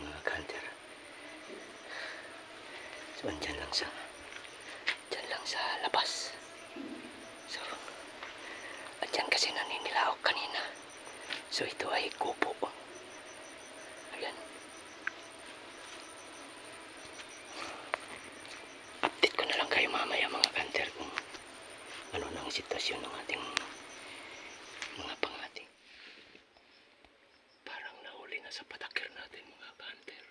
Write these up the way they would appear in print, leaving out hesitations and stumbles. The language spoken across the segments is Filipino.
mga kanter. So andyan lang sa labas. So andyan kasi naninilaw kanina. So ito ay kubo. Ayan. Update ko na lang kayo mamaya mga kanter kung ano na ang sitwasyon ng ating mga pangati. Parang nahuli na sa patakir natin mga kanter.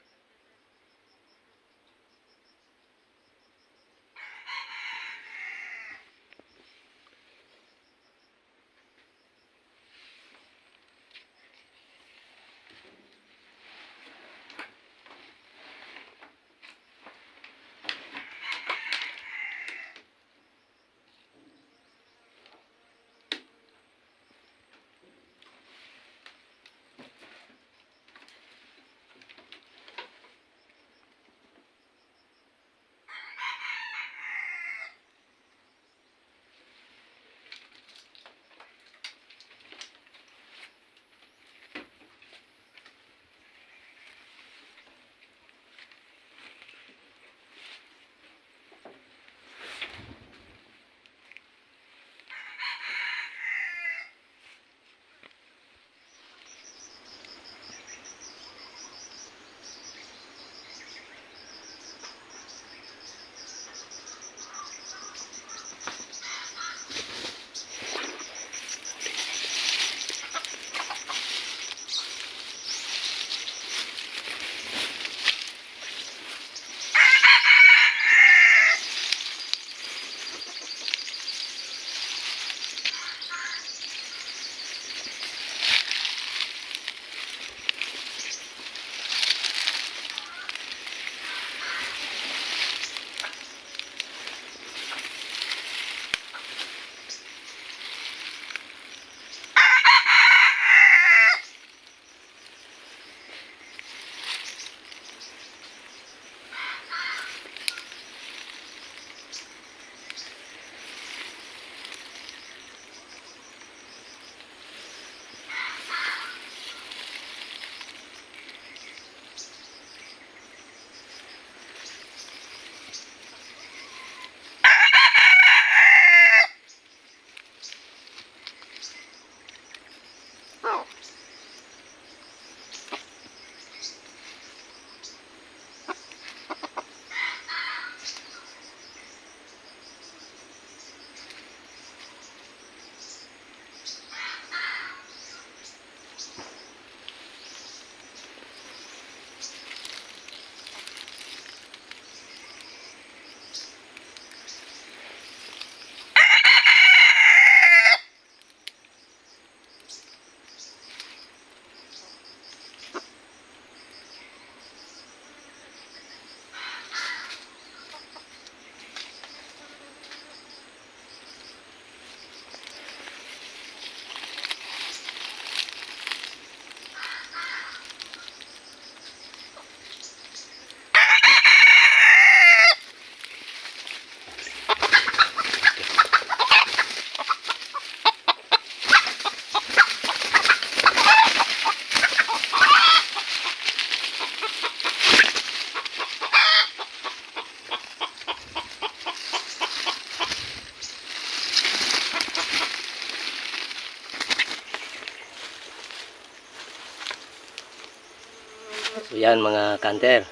So yan mga kanter,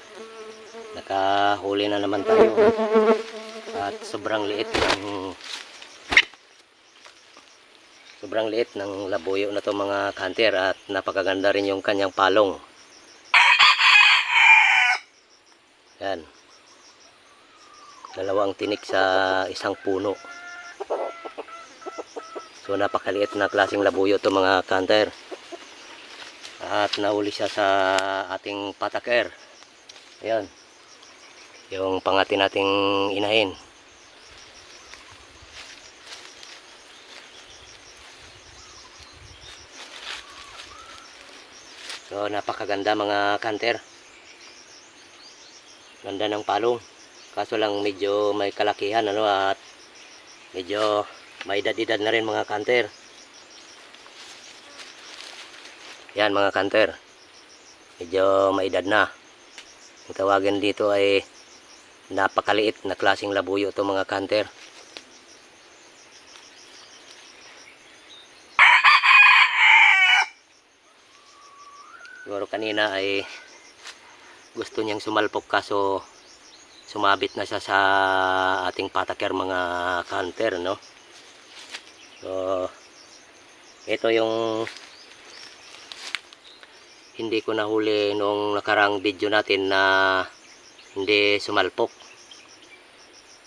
nakahuli na naman tayo at sobrang liit ng labuyo na to mga kanter at napakaganda rin yung kanyang palong. Yan, dalawang tinik sa isang puno. So napakaliit na klaseng labuyo to mga kanter. At nahuli siya sa ating pataker. Ayan, yung pangati nating inahin. So napakaganda mga kanter. Ganda ng palong. Kaso lang medyo may kalakihan ano, at medyo may edad-edad na rin mga kanter. Yan mga kanter, medyo may edad na. Ang tawagan dito ay napakaliit na klaseng labuyo to mga kanter. Siguro kanina ay gusto niyang sumalpok kaso sumabit na siya sa ating pataker mga kanter, no? So ito yung hindi ko nahuli nung nakarang video natin na hindi sumalpok.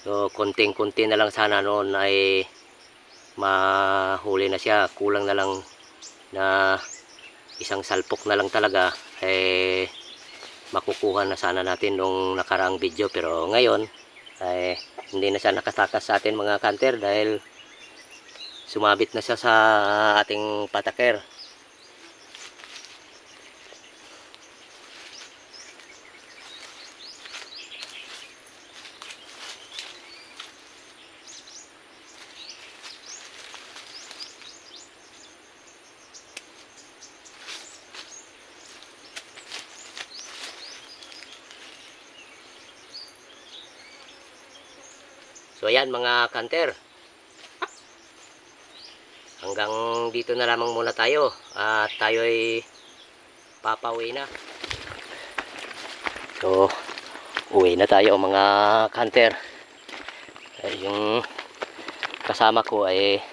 So konting-konti na lang sana noon ay mahuli na siya. Kulang na lang na isang salpok na lang talaga eh makukuha na sana natin nung nakaraang video, pero ngayon ay hindi na siya nakatakas sa atin mga kanter dahil sumabit na siya sa ating pataker. So ayan mga kanter, hanggang dito na lamang muna tayo at tayo ay papauwi na. So uwi na tayo mga kanter. Yung kasama ko ay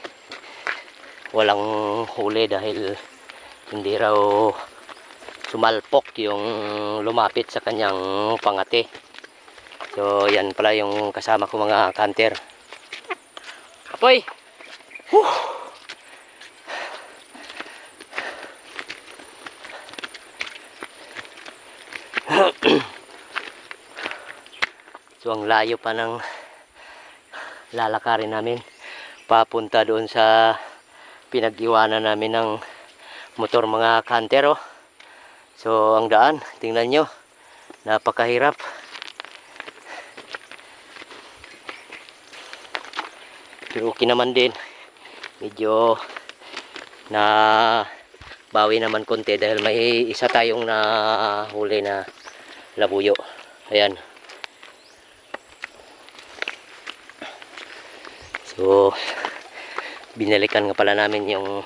walang huli dahil hindi raw sumalpok yung lumapit sa kanyang pangati. So yan pala yung kasama ko mga kanter. Apoy! So ang layo pa ng lalakarin namin papunta doon sa pinag-iwanan namin ng motor mga kanter, oh. So ang daan, tingnan nyo, napakahirap. Pero okay naman din, medyo na bawi naman konti dahil may isa tayong nahuli na labuyo. Ayan. So binalikan nga pala namin yung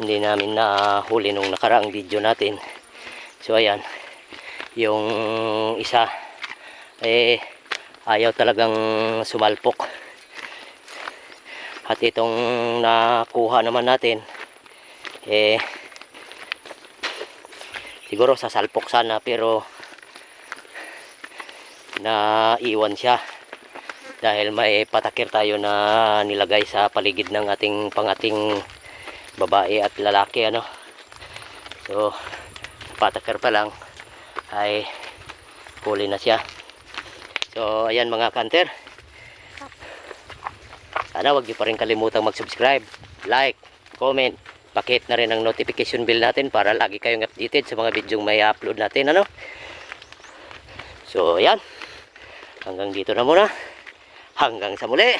hindi namin nahuli nung nakaraang video natin. So ayan, yung isa eh ayaw talagang sumalpok. At itong nakuha naman natin eh siguro sasalpok sana pero naiwan siya dahil may patakir tayo na nilagay sa paligid ng ating pangating babae at lalaki, ano. So patakir pa lang ay huli na siya. So ayan mga kanter, sana wag niyo pa rin kalimutang mag-subscribe, like, comment, pakihit na rin ang notification bell natin para lagi kayong updated sa mga bidyong may upload natin, ano. So ayan, hanggang dito na muna, hanggang sa muli.